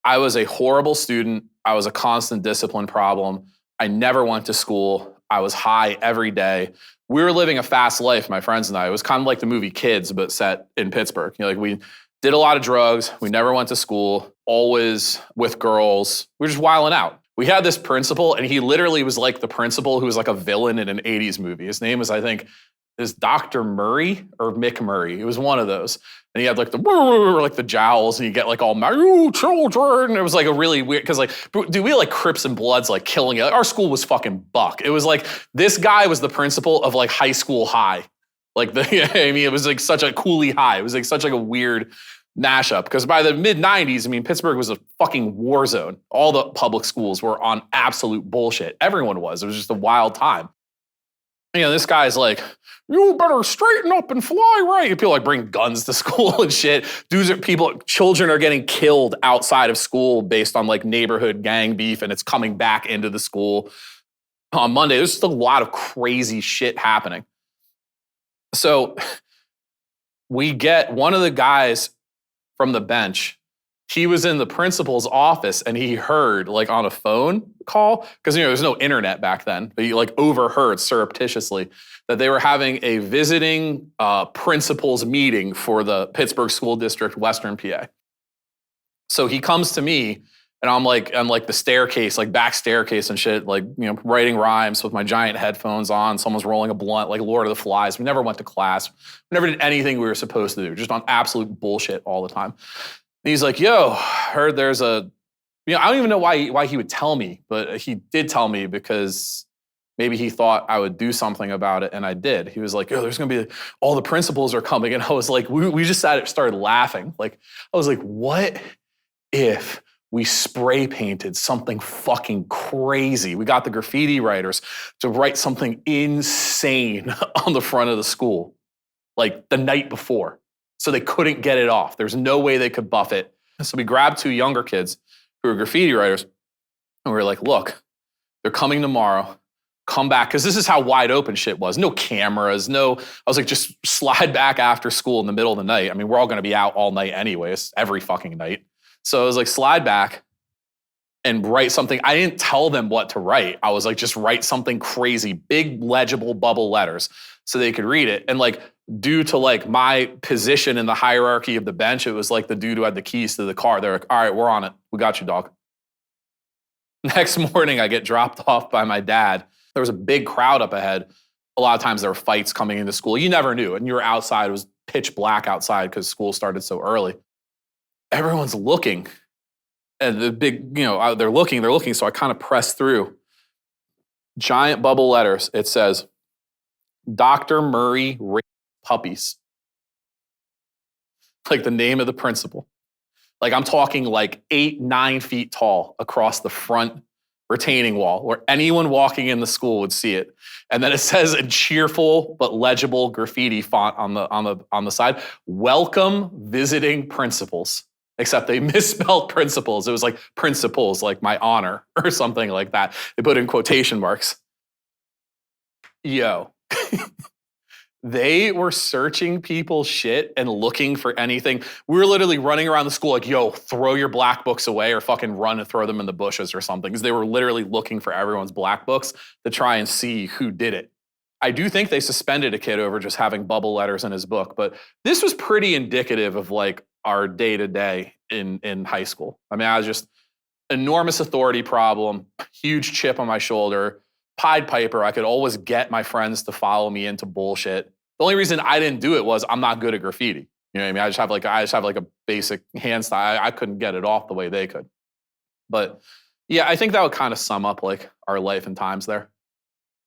I was a horrible student. I was a constant discipline problem. I never went to school. I was high every day. We were living a fast life, my friends and I. It was kind of like the movie Kids, but set in Pittsburgh. Like we did a lot of drugs. We never went to school, always with girls. We were just wilding out. We had this principal, and he literally was like the principal who was like a villain in an 80s movie. His name was, I think, is Dr. Murray or Mick Murray. It was one of those. And he had like the jowls, and you get like all you children. And it was like a really weird, because like, dude, we had like Crips and Bloods like killing it. Our school was fucking buck. It was like, this guy was the principal of like high school high. Like I mean, it was like such a Cooley high. It was like such like a weird mashup, because by the mid 90s, I mean, Pittsburgh was a fucking war zone. All the public schools were on absolute bullshit. Everyone was. It was just a wild time. You know, this guy's like, you better straighten up and fly right. People like bring guns to school and shit. Children are getting killed outside of school based on like neighborhood gang beef, and it's coming back into the school. On Monday, there's just a lot of crazy shit happening. So we get one of the guys from the bench. He was in the principal's office, and he heard like on a phone call, because there's no internet back then, but he like overheard surreptitiously that they were having a visiting principal's meeting for the Pittsburgh School District, Western PA. So he comes to me, and I'm like the staircase, like back staircase and shit, like, writing rhymes with my giant headphones on. Someone's rolling a blunt, like Lord of the Flies. We never went to class. We never did anything we were supposed to do, just on absolute bullshit all the time. And he's like, yo, heard there's I don't even know why he would tell me, but he did tell me because maybe he thought I would do something about it, and I did. He was like, yo, there's going to be, all the principals are coming. And I was like, we just started laughing. Like, I was like, what if we spray painted something fucking crazy? We got the graffiti writers to write something insane on the front of the school, like the night before. So they couldn't get it off. There's no way they could buff it. So we grabbed two younger kids who were graffiti writers, and we were like, look, they're coming tomorrow. Come back, because this is how wide open shit was. No cameras, I was like, just slide back after school in the middle of the night. I mean, we're all going to be out all night anyways, every fucking night. So I was like, slide back and write something. I didn't tell them what to write. I was like, just write something crazy, big legible bubble letters so they could read it. And like, due to like my position in the hierarchy of the bench, it was like the dude who had the keys to the car. They're like, all right, we're on it. We got you, dog. Next morning, I get dropped off by my dad. There was a big crowd up ahead. A lot of times there were fights coming into school. You never knew. And you were outside. It was pitch black outside because school started so early. Everyone's looking. And the big, they're looking. So I kind of press through. Giant bubble letters. It says, Dr. Murray raped puppies. Like the name of the principal. Like I'm talking like 8-9 feet tall across the front retaining wall, where anyone walking in the school would see it. And then it says in cheerful but legible graffiti font on the side, welcome visiting principals. Except they misspelled principals. It was like principals, like my honor or something like that. They put in quotation marks. Yo. They were searching people's shit and looking for anything. We were literally running around the school like, yo, throw your black books away or fucking run and throw them in the bushes or something. Because they were literally looking for everyone's black books to try and see who did it. I do think they suspended a kid over just having bubble letters in his book, but this was pretty indicative of like our day-to-day in high school. I mean, I was just enormous authority problem, huge chip on my shoulder, Pied Piper. I could always get my friends to follow me into bullshit. The only reason I didn't do it was I'm not good at graffiti. You know what I mean? I just have like a basic hand style. I couldn't get it off the way they could. But yeah, I think that would kind of sum up like our life and times there.